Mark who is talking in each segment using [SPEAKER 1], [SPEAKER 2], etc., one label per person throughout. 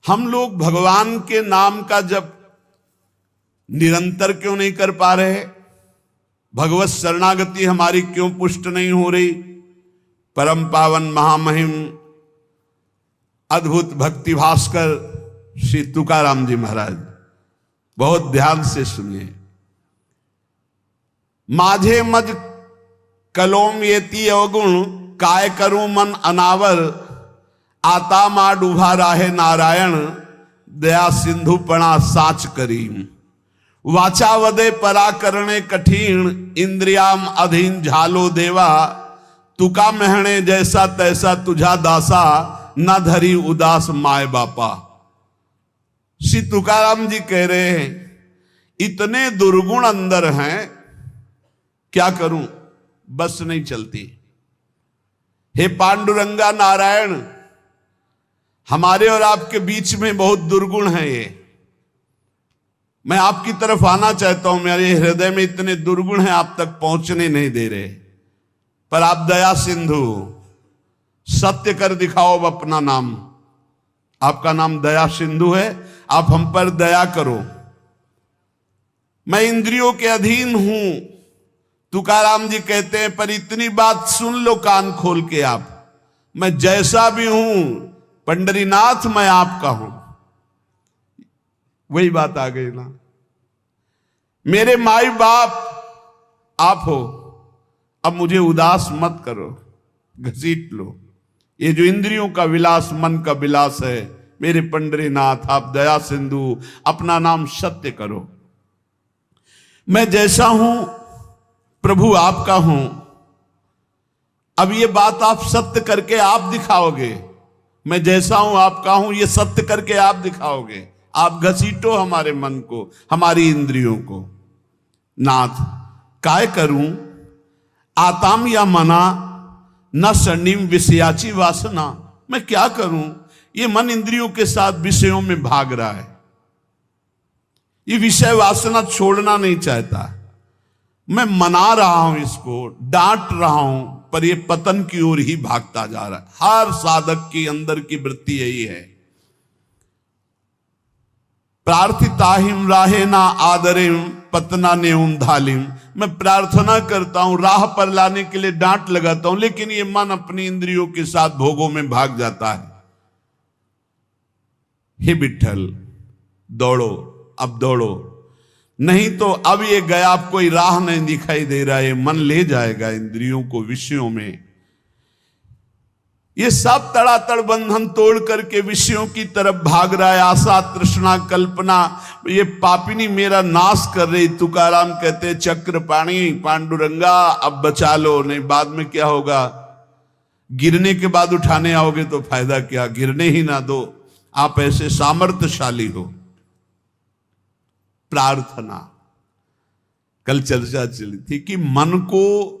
[SPEAKER 1] हम लोग भगवान के नाम का जप निरंतर क्यों नहीं कर पा रहे? भगवत शरणागति हमारी क्यों पुष्ट नहीं हो रही? परम पावन महामहिम अद्भुत भक्ति भास्कर श्री तुकाराम जी महाराज, बहुत ध्यान से सुनिए। माझे मज कलोम येती अवगुण, काय करूं मन अनावर, आता मा डूभा राहे नारायण, दया सिंधु पणा साच करीम। वाचा वदे परा करणे कठिन, इंद्रियाम अधीन झालो देवा, तुका महणे जैसा तैसा तुझा दासा, न धरी उदास माय बापा। श्री तुकाराम जी कह रहे हैं इतने दुर्गुण अंदर हैं, क्या करूं, बस नहीं चलती। हे पांडुरंगा नारायण, हमारे और आपके बीच में बहुत दुर्गुण है ये। मैं आपकी तरफ आना चाहता हूं, मेरे हृदय में इतने दुर्गुण हैं, आप तक पहुंचने नहीं दे रहे। पर आप दया सिंधु, सत्य कर दिखाओ अपना नाम। आपका नाम दया सिंधु है, आप हम पर दया करो। मैं इंद्रियों के अधीन हूं, तुकाराम जी कहते हैं, पर इतनी बात सुन लो कान खोल के आप, मैं जैसा भी हूं पंडरीनाथ मैं आपका हूं। वही बात आ गई ना, मेरे माई बाप आप हो, अब मुझे उदास मत करो, घसीट लो। ये जो इंद्रियों का विलास, मन का विलास है, मेरे पंडरीनाथ आप दया सिंधु अपना नाम सत्य करो। मैं जैसा हूं प्रभु आपका हूं, अब ये बात आप सत्य करके आप दिखाओगे। मैं जैसा हूं आपका हूं, ये सत्य करके आप दिखाओगे। आप घसीटो हमारे मन को, हमारी इंद्रियों को। नाथ काय करूं आताम या मना, न स्वर्णिम विषयाची वासना। मैं क्या करूं, ये मन इंद्रियों के साथ विषयों में भाग रहा है, ये विषय वासना छोड़ना नहीं चाहता। मैं मना रहा हूं इसको, डांट रहा हूं, पर ये पतन की ओर ही भागता जा रहा है। हर साधक की अंदर की वृत्ति यही है। प्रार्थिताहिम राहे ना आदरिम, पतना ने धालिम। मैं प्रार्थना करता हूं, राह पर लाने के लिए डांट लगाता हूं, लेकिन ये मन अपनी इंद्रियों के साथ भोगों में भाग जाता है। हे विठ्ठल दौड़ो, अब दौड़ो, नहीं तो अब ये गया, अब कोई राह नहीं दिखाई दे रहा है, मन ले जाएगा इंद्रियों को विषयों में। ये सब तड़ातड़ बंधन तोड़ करके विषयों की तरफ भाग रहा है। आशा तृष्णा कल्पना ये पापिनी मेरा नाश कर रही। तुकाराम कहते चक्रपाणी पांडुरंगा अब बचा लो, नहीं बाद में क्या होगा, गिरने के बाद उठाने आओगे तो फायदा क्या, गिरने ही ना दो। आप ऐसे सामर्थ्यशाली हो। प्रार्थना, कल चर्चा चली थी कि मन को,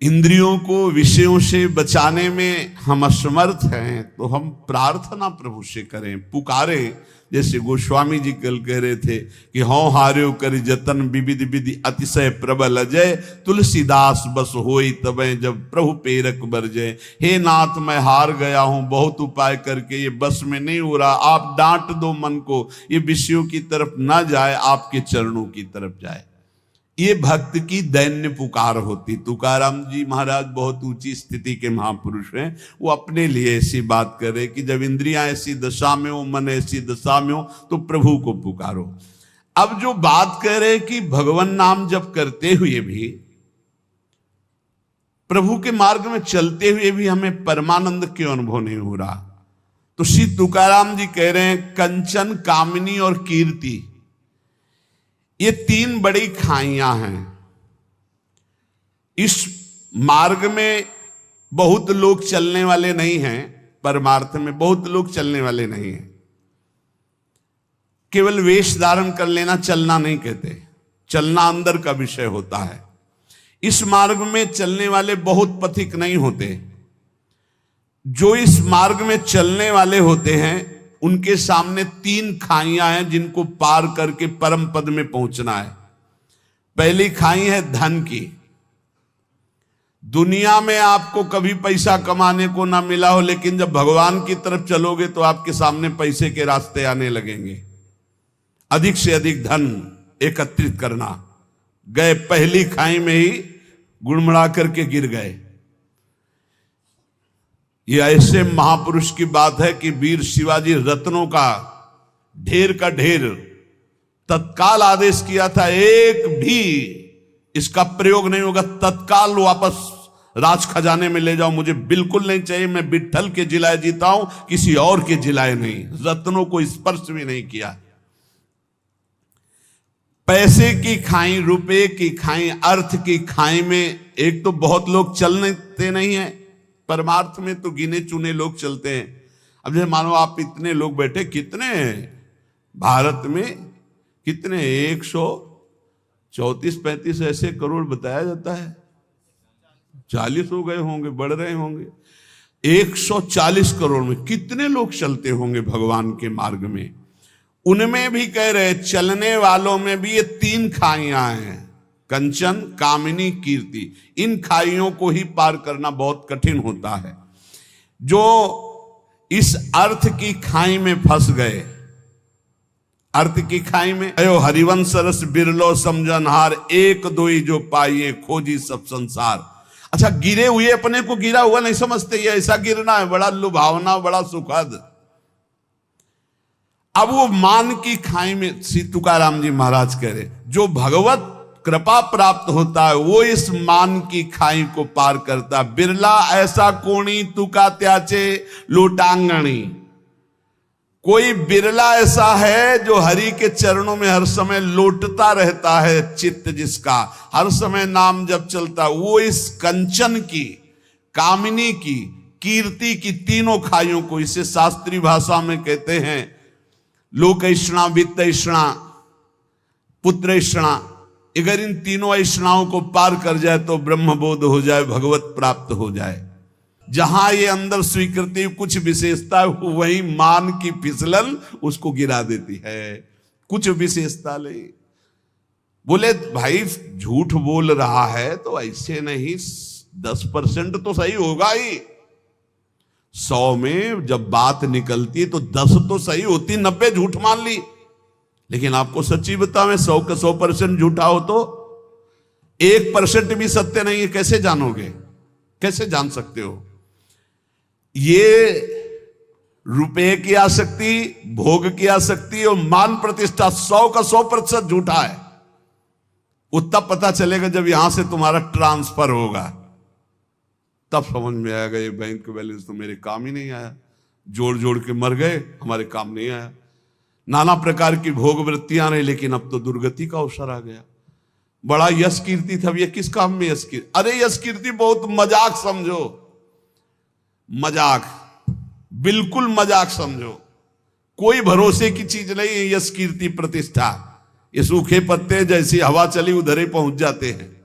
[SPEAKER 1] इंद्रियों को विषयों से बचाने में हम असमर्थ हैं, तो हम प्रार्थना प्रभु से करें, पुकारें। जैसे गोस्वामी जी कल कह रहे थे कि हौ हार्यो करि जतन, विविधि विधि अतिशय प्रबल अजय, तुलसीदास बस होई तबे जब प्रभु पेरक बरजय। हे नाथ मैं हार गया हूं, बहुत उपाय करके ये बस में नहीं हो रहा, आप डांट दो मन को, ये विषयों की तरफ ना जाए, आपके चरणों की तरफ जाए। ये भक्त की दैन्य पुकार होती। तुकाराम जी महाराज बहुत ऊंची स्थिति के महापुरुष हैं, वो अपने लिए ऐसी बात करे कि जब इंद्रियां ऐसी दशा में हो, मन ऐसी दशा में हो, तो प्रभु को पुकारो। अब जो बात कह रहे कि भगवान नाम जप करते हुए भी, प्रभु के मार्ग में चलते हुए भी हमें परमानंद क्यों अनुभव नहीं हो रहा, तो श्री तुकाराम जी कह रहे हैं कंचन, कामिनी और कीर्ति, ये तीन बड़ी खाइयां हैं। इस मार्ग में बहुत लोग चलने वाले नहीं हैं, परमार्थ में बहुत लोग चलने वाले नहीं हैं। केवल वेश धारण कर लेना चलना नहीं कहते, चलना अंदर का विषय होता है। इस मार्ग में चलने वाले बहुत पथिक नहीं होते। जो इस मार्ग में चलने वाले होते हैं उनके सामने तीन खाइयां हैं जिनको पार करके परम पद में पहुंचना है। पहली खाई है धन की। दुनिया में आपको कभी पैसा कमाने को ना मिला हो, लेकिन जब भगवान की तरफ चलोगे तो आपके सामने पैसे के रास्ते आने लगेंगे। अधिक से अधिक धन एकत्रित करना, गए पहली खाई में ही गुड़मड़ा करके गिर गए। ये ऐसे महापुरुष की बात है कि वीर शिवाजी रत्नों का ढेर तत्काल आदेश किया था, एक भी इसका प्रयोग नहीं होगा, तत्काल वापस राज खजाने में ले जाओ, मुझे बिल्कुल नहीं चाहिए, मैं विट्ठल के जिलाए जीता हूं, किसी और के जिलाए नहीं। रत्नों को स्पर्श भी नहीं किया। पैसे की खाई, रुपए की खाई, अर्थ की खाई में एक तो बहुत लोग चलते नहीं है, परमार्थ में तो गिने चुने लोग चलते हैं। अब जैसे मानो आप इतने लोग बैठे, कितने भारत में कितने 134-35 ऐसे करोड़ बताया जाता है, 40 हो गए होंगे, बढ़ रहे होंगे। 140 करोड़ में कितने लोग चलते होंगे भगवान के मार्ग में। उनमें भी कह रहे चलने वालों में भी ये 3 खाइयां हैं, कंचन, कामिनी, कीर्ति। इन खाइयों को ही पार करना बहुत कठिन होता है। जो इस अर्थ की खाई में फंस गए, अर्थ की खाई में, अयो हरिवंश रस बिरलो समझनहार, एक दोई जो पाइए खोजी सब संसार। अच्छा, गिरे हुए अपने को गिरा हुआ नहीं समझते, ये ऐसा गिरना है बड़ा लुभावना, बड़ा सुखद। अब वो मान की खाई में, श्री तुकाराम जी महाराज कह रहे, जो भगवत कृपा प्राप्त होता है वो इस मान की खाई को पार करता। बिरला ऐसा कोणी तुका त्याचे लोटांगणी। कोई बिरला ऐसा है जो हरि के चरणों में हर समय लोटता रहता है, चित्त जिसका हर समय नाम जब चलता, वो इस कंचन की, कामिनी की, कीर्ति की तीनों खाइयों को, इसे शास्त्रीय भाषा में कहते हैं लोक ऐषणा, वित्त ऐषणा, पुत्र ऐषणा। अगर इन तीनों ऐषणाओं को पार कर जाए तो ब्रह्मबोध हो जाए, भगवत प्राप्त हो जाए। जहां ये अंदर स्वीकृति कुछ विशेषता, वही मान की फिसलन उसको गिरा देती है। कुछ विशेषता नहीं। बोले भाई झूठ बोल रहा है तो ऐसे नहीं, 10% तो सही होगा ही। 100 में जब बात निकलती तो 10 तो सही होती, 90 झूठ मान ली। लेकिन आपको सच्ची बताऊं, 100 का 100% झूठा हो तो 1% भी सत्य नहीं है, कैसे जानोगे, कैसे जान सकते हो? ये रुपए की आसक्ति, भोग की आसक्ति और मान प्रतिष्ठा 100 का 100% झूठा है। वो तब पता चलेगा जब यहां से तुम्हारा ट्रांसफर होगा, तब समझ में आएगा ये बैंक बैलेंस तो मेरे काम ही नहीं आया, जोड़ जोड़ के मर गए, हमारे काम नहीं आया। नाना प्रकार की भोग वृत्तियां रही, लेकिन अब तो दुर्गति का अवसर आ गया। बड़ा यश कीर्ति था, ये किस काम में यश कीर्ति? अरे यश कीर्ति बहुत मजाक समझो, मजाक, बिल्कुल मजाक समझो, कोई भरोसे की चीज नहीं है यश कीर्ति प्रतिष्ठा। ये सूखे पत्ते जैसी हवा चली उधर ही पहुंच जाते हैं।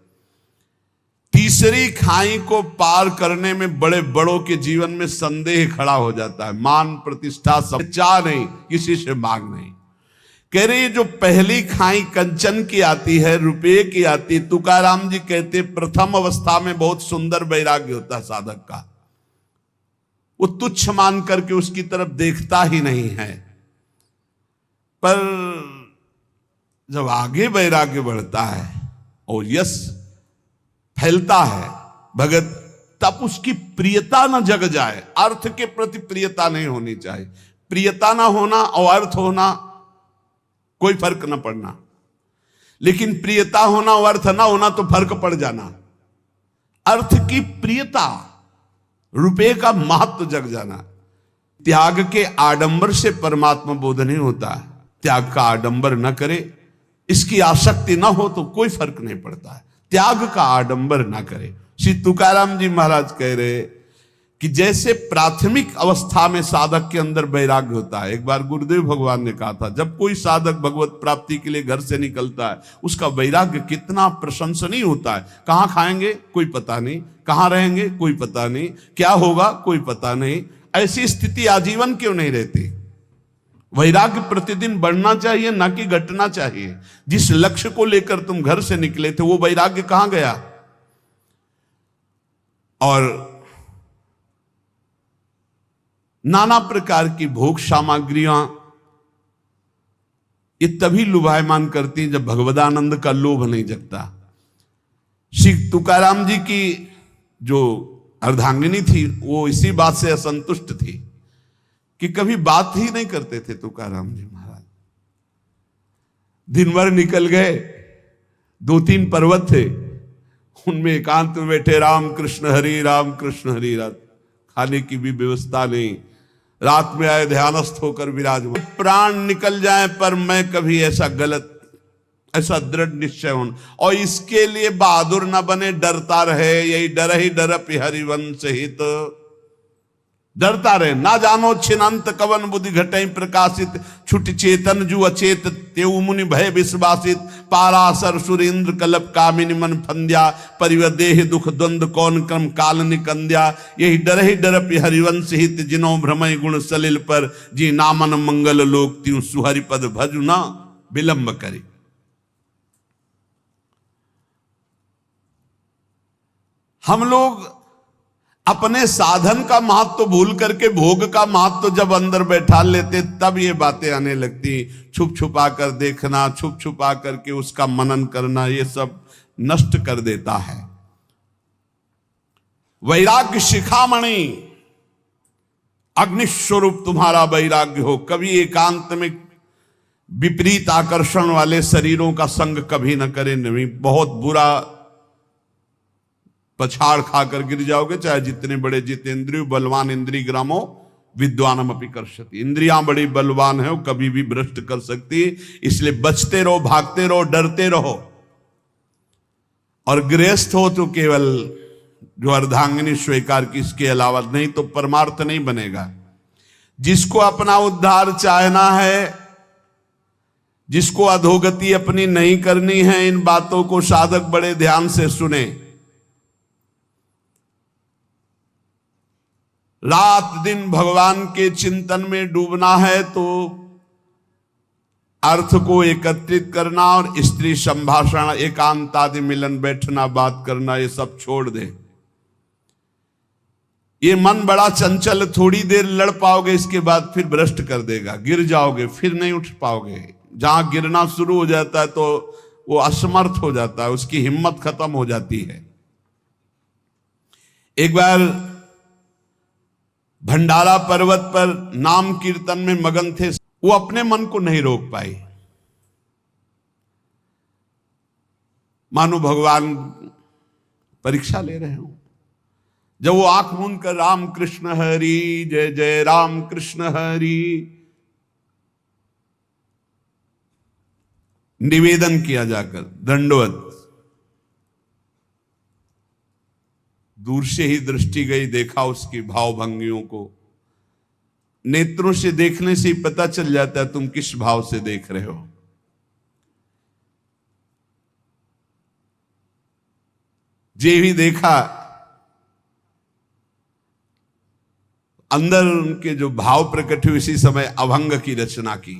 [SPEAKER 1] तीसरी खाई को पार करने में बड़े बड़ों के जीवन में संदेह खड़ा हो जाता है। मान प्रतिष्ठा सब चाह नहीं, किसी से मांग नहीं। कह रही जो पहली खाई कंचन की आती है, रुपये की आती, तुकाराम जी कहते प्रथम अवस्था में बहुत सुंदर वैराग्य होता है साधक का, वो तुच्छ मान करके उसकी तरफ देखता ही नहीं है। पर जब आगे वैराग्य बढ़ता है और यश फैलता है भगत, तब उसकी प्रियता न जग जाए। अर्थ के प्रति प्रियता नहीं होनी चाहिए। प्रियता ना होना और अर्थ होना कोई फर्क न पड़ना, लेकिन प्रियता होना और अर्थ ना होना तो फर्क पड़ जाना। अर्थ की प्रियता, रुपये का महत्व जग जाना। त्याग के आडंबर से परमात्मा बोध नहीं होता। त्याग का आडंबर न करे, इसकी आसक्ति न हो तो कोई फर्क नहीं पड़ता है। त्याग का आडंबर ना करे। श्री तुकाराम जी महाराज कह रहे कि जैसे प्राथमिक अवस्था में साधक के अंदर वैराग्य होता है। एक बार गुरुदेव भगवान ने कहा था, जब कोई साधक भगवत प्राप्ति के लिए घर से निकलता है, उसका वैराग्य कितना प्रशंसनीय होता है। कहाँ खाएंगे कोई पता नहीं, कहाँ रहेंगे कोई पता नहीं, क्या होगा कोई पता नहीं। ऐसी स्थिति आजीवन क्यों नहीं रहती? वैराग्य प्रतिदिन बढ़ना चाहिए, ना कि घटना चाहिए। जिस लक्ष्य को लेकर तुम घर से निकले थे वो वैराग्य कहां गया? और नाना प्रकार की भोग सामग्रियां ये तभी लुभायमान करती जब भगवदानंद का लोभ नहीं जगता। श्री तुकाराम जी की जो अर्धांगिनी थी वो इसी बात से असंतुष्ट थी कि कभी बात ही नहीं करते थे तुकाराम जी महाराज। दिन भर निकल गए, 2-3 पर्वत थे, उनमें एकांत में बैठे राम कृष्ण हरि रात, खाने की भी व्यवस्था नहीं, रात में आए ध्यानस्थ होकर विराजमान। प्राण निकल जाए पर मैं कभी ऐसा गलत, ऐसा दृढ़ निश्चय होना, और इसके लिए बहादुर न बने, डरता रहे, यही डर ही डर हरिवंश हित, डरता रहे। ना जानो छिनंत कवन बुद्धि घटई प्रकाशित, छुट चेतन जु अचेत तेउ मुनि भय विश्वासित, पारासर सुरेंद्र कलप कामिनी मन फंद्या, परिवदेह दुख द्वंद कौन क्रम काल निकंद्या, यही डर हरिवंश हित, जिनो भ्रमय गुण सलिल पर, जी नामन मंगल लोक त्यों सुहरिपद भजु ना विलंब करे। हम लोग अपने साधन का महत्व भूल करके भोग का महत्व जब अंदर बैठा लेते तब ये बातें आने लगती। छुप छुपा कर देखना, छुप छुपा करके उसका मनन करना, ये सब नष्ट कर देता है। वैराग्य शिखामणि, अग्निस्वरूप तुम्हारा वैराग्य हो। कभी एकांत में विपरीत आकर्षण वाले शरीरों का संग कभी न करे, नहीं बहुत बुरा पछाड़ खाकर गिर जाओगे, चाहे जितने बड़े जितेंद्रिय बलवान इंद्रिय ग्रामो विद्वानम अपि कर्षति। इंद्रियां बड़ी बलवान है, वो कभी भी भ्रष्ट कर सकती, इसलिए बचते रहो, भागते रहो, डरते रहो। और गृहस्थ हो तो केवल जो अर्धांगिनी स्वीकार की, इसके अलावा नहीं तो परमार्थ नहीं बनेगा। जिसको अपना उद्धार चाहना है, जिसको अधोगति अपनी नहीं करनी है, इन बातों को साधक बड़े ध्यान से सुने। रात दिन भगवान के चिंतन में डूबना है तो अर्थ को एकत्रित करना और स्त्री संभाषण, एकांत आदि मिलन, बैठना, बात करना, ये सब छोड़ दे। ये मन बड़ा चंचल, थोड़ी देर लड़ पाओगे, इसके बाद फिर भ्रष्ट कर देगा, गिर जाओगे, फिर नहीं उठ पाओगे। जहां गिरना शुरू हो जाता है तो वो असमर्थ हो जाता है, उसकी हिम्मत खत्म हो जाती है। एक बार भंडारा पर्वत पर नाम कीर्तन में मगन थे, वो अपने मन को नहीं रोक पाई। मानो भगवान परीक्षा ले रहे हो। जब वो आंख मूंद कर राम कृष्ण हरि जय जय राम कृष्ण हरि निवेदन किया जाकर, दंडवत, दूर से ही दृष्टि गई, देखा उसकी भाव भंगियों को। नेत्रों से देखने से ही पता चल जाता है तुम किस भाव से देख रहे हो। जे भी देखा, अंदर उनके जो भाव प्रकट हुए, इसी समय अभंग की रचना की।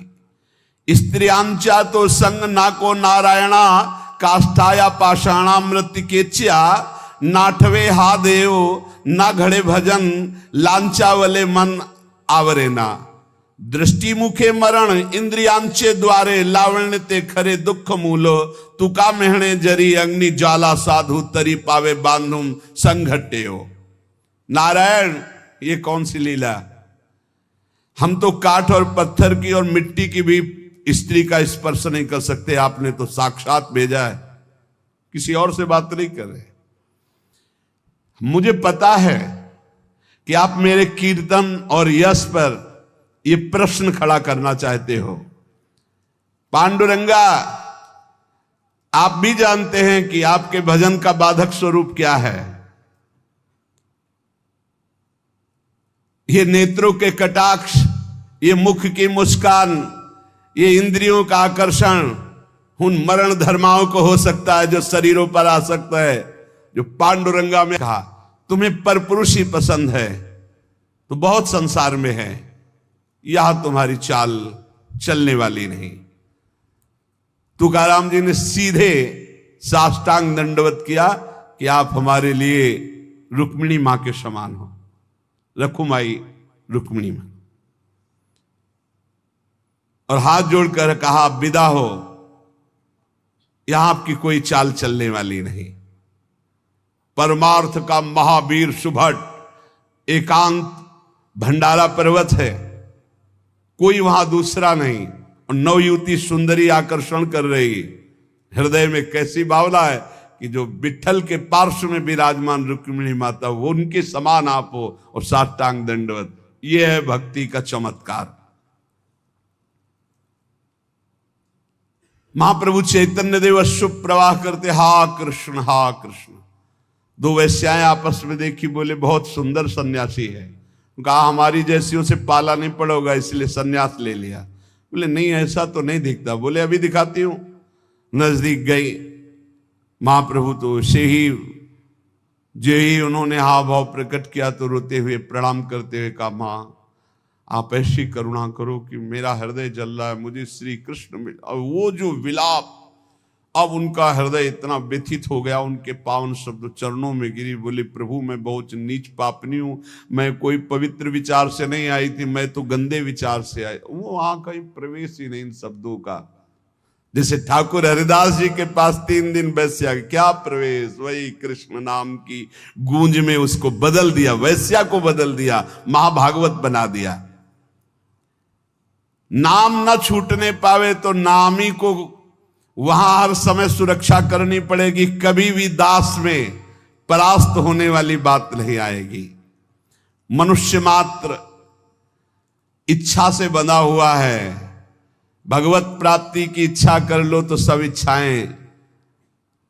[SPEAKER 1] स्त्रियांचा तो संग ना को नारायणा, काष्ठाया पाषाणा मृत्यु केच्या, नाठवे हा देव ना घड़े भजन, लांचावले मन आवरेना, दृष्टि मुखे मरण इंद्रियांचे द्वारे, लावण्य ते खरे दुख मूलो, तुका मेहणे जरी अग्नि ज्वाला, साधु तरी पावे बांधुम संघटे हो। नारायण, ये कौन सी लीला? हम तो काठ और पत्थर की और मिट्टी की भी स्त्री का स्पर्श नहीं कर सकते, आपने तो साक्षात भेजा है, किसी और से बात नहीं कर रहे। मुझे पता है कि आप मेरे कीर्तन और यश पर ये प्रश्न खड़ा करना चाहते हो। पांडुरंगा, आप भी जानते हैं कि आपके भजन का बाधक स्वरूप क्या है। ये नेत्रों के कटाक्ष, ये मुख की मुस्कान, ये इंद्रियों का आकर्षण उन मरण धर्माओं को हो सकता है जो शरीरों पर आ सकता है। जो पांडुरंगा में कहा तुम्हें परपुरुष ही पसंद है तो बहुत संसार में है, यह तुम्हारी चाल चलने वाली नहीं। तुकाराम जी ने सीधे साष्टांग दंडवत किया कि आप हमारे लिए रुक्मिणी मां के समान हो। रखुमाई रुक्मिणी मां। और हाथ जोड़कर कहा विदा हो, यहां आपकी कोई चाल चलने वाली नहीं। परमार्थ का महावीर सुभट एकांत भंडारा पर्वत है, कोई वहां दूसरा नहीं। और नवयुवती सुंदरी आकर्षण कर रही, हृदय में कैसी भावना है कि जो विठल के पार्श्व में विराजमान रुक्मिणी माता, वो उनके समान आप हो और साष्टांग दंडवत। ये है भक्ति का चमत्कार। महाप्रभु चैतन्य देव अश्रु प्रवाह करते, हा कृष्ण हा कृष्ण। दो वैश्याएं आपस में देखी, बोले बहुत सुंदर सन्यासी है। कहा हमारी जैसियों से पाला नहीं पड़ोगा, इसलिए सन्यास ले लिया। बोले नहीं ऐसा तो नहीं दिखता। बोले अभी दिखाती हूं। नजदीक गई महाप्रभु, तो उसे ही जो ही उन्होंने हाव भाव प्रकट किया तो रोते हुए प्रणाम करते हुए कहा, मां आप ऐसी करुणा करो कि मेरा हृदय जल रहा है, मुझे श्री कृष्ण मिल। और वो जो विलाप, अब उनका हृदय इतना व्यथित हो गया, उनके पावन शब्द चरणों में गिरी। बोले प्रभु मैं बहुत नीच पापनी हूं, मैं कोई पवित्र विचार से नहीं आई थी, मैं तो गंदे विचार से आई। वो वहां कहीं प्रवेश ही नहीं इन शब्दों का। जैसे ठाकुर हरिदास जी के पास 3 दिन वैश्या, क्या प्रवेश, वही कृष्ण नाम की गूंज में उसको बदल दिया, वैश्या को बदल दिया, महाभागवत बना दिया। नाम न छूटने पावे तो नामी को वहां हर समय सुरक्षा करनी पड़ेगी, कभी भी दास में परास्त होने वाली बात नहीं आएगी। मनुष्य मात्र इच्छा से बंधा हुआ है, भगवत प्राप्ति की इच्छा कर लो तो सब इच्छाएं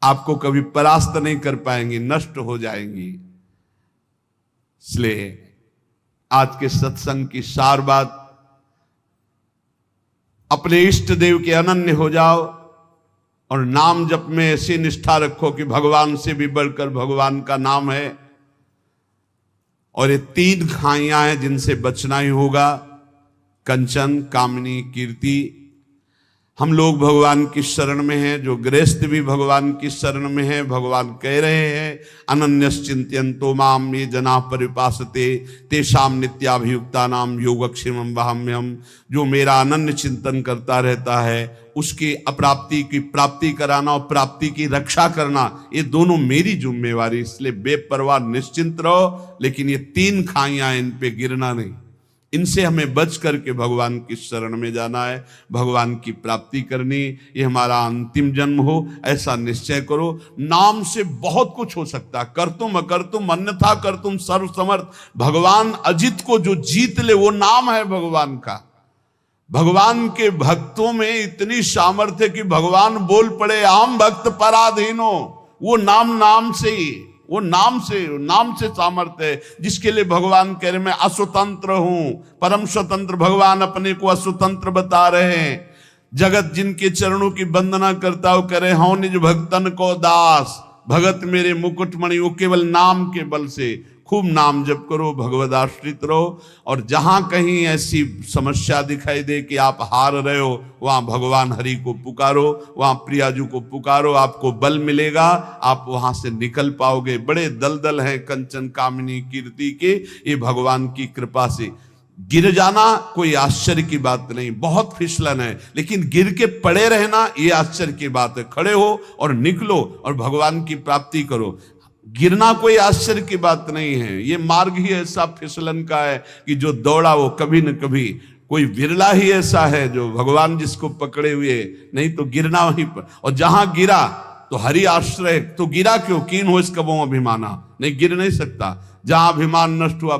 [SPEAKER 1] आपको कभी परास्त नहीं कर पाएंगी, नष्ट हो जाएंगी। इसलिए आज के सत्संग की सार बात, अपने इष्ट देव के अनन्य हो जाओ और नाम जप में ऐसी निष्ठा रखो कि भगवान से भी बढ़कर भगवान का नाम है। और ये 3 खाइयां हैं जिनसे बचना ही होगा, कंचन, कामनी, कीर्ति। हम लोग भगवान की शरण में हैं, जो गृहस्थ भी भगवान की शरण में है। भगवान कह रहे हैं अनन्यश्चिंत्यन्तो माम ये जना परिपासते तेषाम नित्याभियुक्ता नाम योगक्षेमं वहाम्यहम्। जो मेरा अनन्य चिंतन करता रहता है, उसकी अप्राप्ति की प्राप्ति कराना और प्राप्ति की रक्षा करना, ये दोनों मेरी जिम्मेवारी। इसलिए बेपरवाह निश्चिंत रहो, लेकिन ये 3 खाइयां, इन पे गिरना नहीं। इनसे हमें बच करके भगवान की शरण में जाना है, भगवान की प्राप्ति करनी। ये हमारा अंतिम जन्म हो, ऐसा निश्चय करो। नाम से बहुत कुछ हो सकता है, कर तुम अकर तुम अन्यथा कर तुम सर्व समर्थ। भगवान अजित को जो जीत ले, वो नाम है भगवान का। भगवान के भक्तों में इतनी सामर्थ्य कि भगवान बोल पड़े आम भक्त पराधीनो। वो नाम से ही, वो नाम से सामर्थ्य है, जिसके लिए भगवान कह रहे मैं अस्वतंत्र हूं, परम स्वतंत्र। भगवान अपने को अस्वतंत्र बता रहे हैं। जगत जिनके चरणों की वंदना करता हो, करे हूं निज भक्तन को दास। भगत मेरे मुकुटमणि, वो केवल नाम के बल से खूब नाम जप करो, भगवद आश्रित रहो। और जहां कहीं ऐसी समस्या दिखाई दे कि आप हार रहे हो, वहां भगवान हरि को पुकारो, वहां प्रियाजू को पुकारो, आपको बल मिलेगा, आप वहां से निकल पाओगे। बड़े दलदल हैं कंचन, कामिनी, कीर्ति के, ये भगवान की कृपा से। गिर जाना कोई आश्चर्य की बात नहीं, बहुत फिसलन है, लेकिन गिर के पड़े रहना ये आश्चर्य की बात है। खड़े हो और निकलो और भगवान की प्राप्ति करो। गिरना कोई आश्चर्य की बात नहीं है। ये मार्ग ही ऐसा फिसलन का है कि जो दौड़ा वो कभी न कभी, कोई विरला ही ऐसा है जो भगवान जिसको पकड़े हुए, नहीं तो गिरना वहीं पर। और जहां गिरा तो हरि आश्रय, तो गिरा क्यों, कीन हो इसका वो अभिमाना, नहीं गिर नहीं सकता। जहां अभिमान नष्ट हुआ